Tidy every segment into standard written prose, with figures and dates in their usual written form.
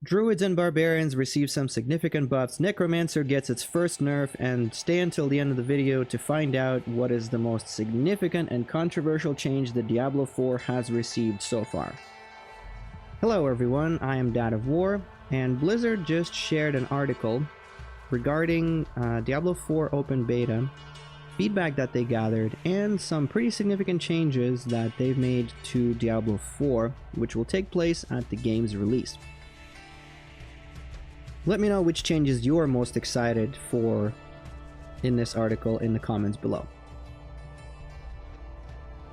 Druids and Barbarians receive some significant buffs, Necromancer gets its first nerf, and stay until the end of the video to find out what is the most significant and controversial change that Diablo 4 has received so far. Hello everyone, I am Dad of War, and Blizzard just shared an article regarding Diablo 4 open beta, feedback that they gathered, and some pretty significant changes that they've made to Diablo 4, which will take place at the game's release. Let me know which changes you are most excited for in this article in the comments below.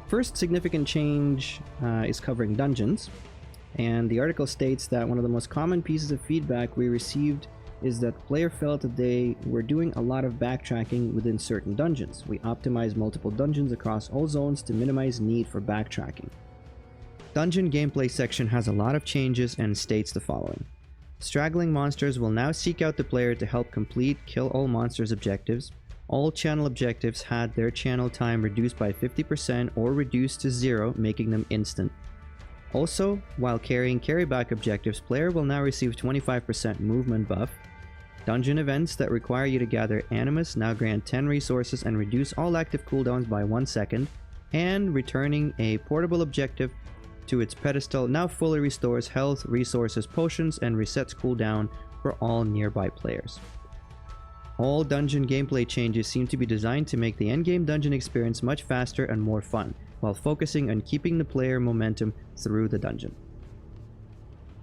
First significant change is covering dungeons, and the article states that one of the most common pieces of feedback we received is that the player felt that they were doing a lot of backtracking within certain dungeons. We optimized multiple dungeons across all zones to minimize need for backtracking. Dungeon gameplay section has a lot of changes and states the following. Straggling monsters will now seek out the player to help complete kill all monsters objectives. All channel objectives had their channel time reduced by 50% or reduced to 0, making them instant. Also, while carrying carryback objectives, player will now receive 25% movement buff. Dungeon events that require you to gather animus now grant 10 resources and reduce all active cooldowns by 1 second. And returning a portable objective to its pedestal now fully restores health, resources, potions, and resets cooldown for all nearby players. All dungeon gameplay changes seem to be designed to make the endgame dungeon experience much faster and more fun, while focusing on keeping the player momentum through the dungeon.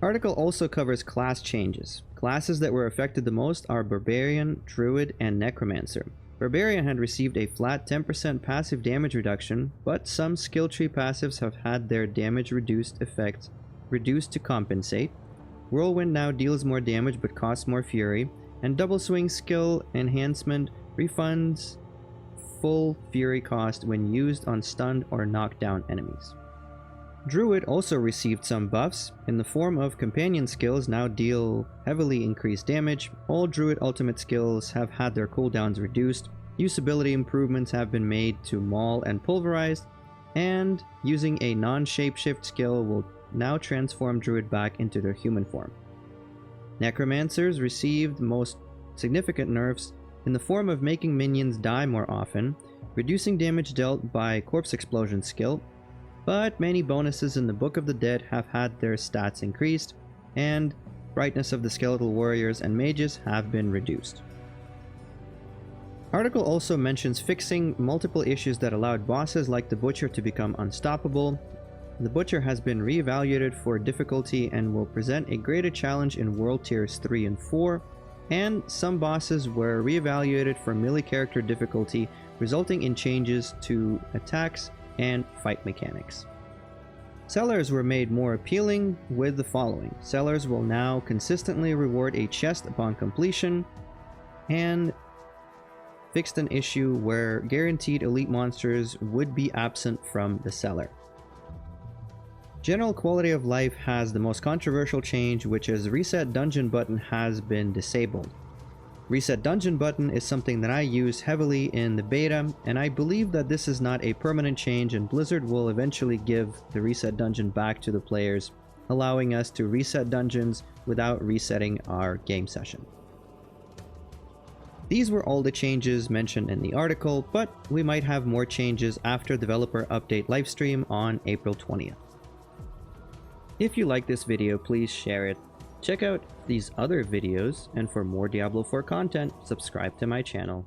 Article also covers class changes. Classes that were affected the most are Barbarian, Druid, and Necromancer. Barbarian had received a flat 10% passive damage reduction, but some skill tree passives have had their damage reduced effects reduced to compensate. Whirlwind now deals more damage but costs more fury, and Double Swing skill enhancement refunds full fury cost when used on stunned or knocked down enemies. Druid also received some buffs in the form of companion skills now deal heavily increased damage. All Druid ultimate skills have had their cooldowns reduced. Usability improvements have been made to maul and pulverize, and using a non-shapeshift skill will now transform Druid back into their human form. Necromancers received most significant nerfs in the form of making minions die more often, reducing damage dealt by corpse explosion skill, but many bonuses in the Book of the Dead have had their stats increased, and brightness of the skeletal warriors and mages have been reduced. Article also mentions fixing multiple issues that allowed bosses like the Butcher to become unstoppable. The Butcher has been re-evaluated for difficulty and will present a greater challenge in World Tiers 3 and 4, and some bosses were re-evaluated for melee character difficulty, resulting in changes to attacks and fight mechanics. Sellers were made more appealing with the following. Sellers will now consistently reward a chest upon completion, and fixed an issue where guaranteed elite monsters would be absent from the seller. General quality of life has the most controversial change, which is Reset Dungeon button has been disabled. Reset Dungeon button is something that I use heavily in the beta, and I believe that this is not a permanent change, and Blizzard will eventually give the Reset Dungeon back to the players, allowing us to reset dungeons without resetting our game session. These were all the changes mentioned in the article, but we might have more changes after developer update livestream on April 20th. If you like this video, please share it. Check out these other videos, and for more Diablo 4 content, subscribe to my channel.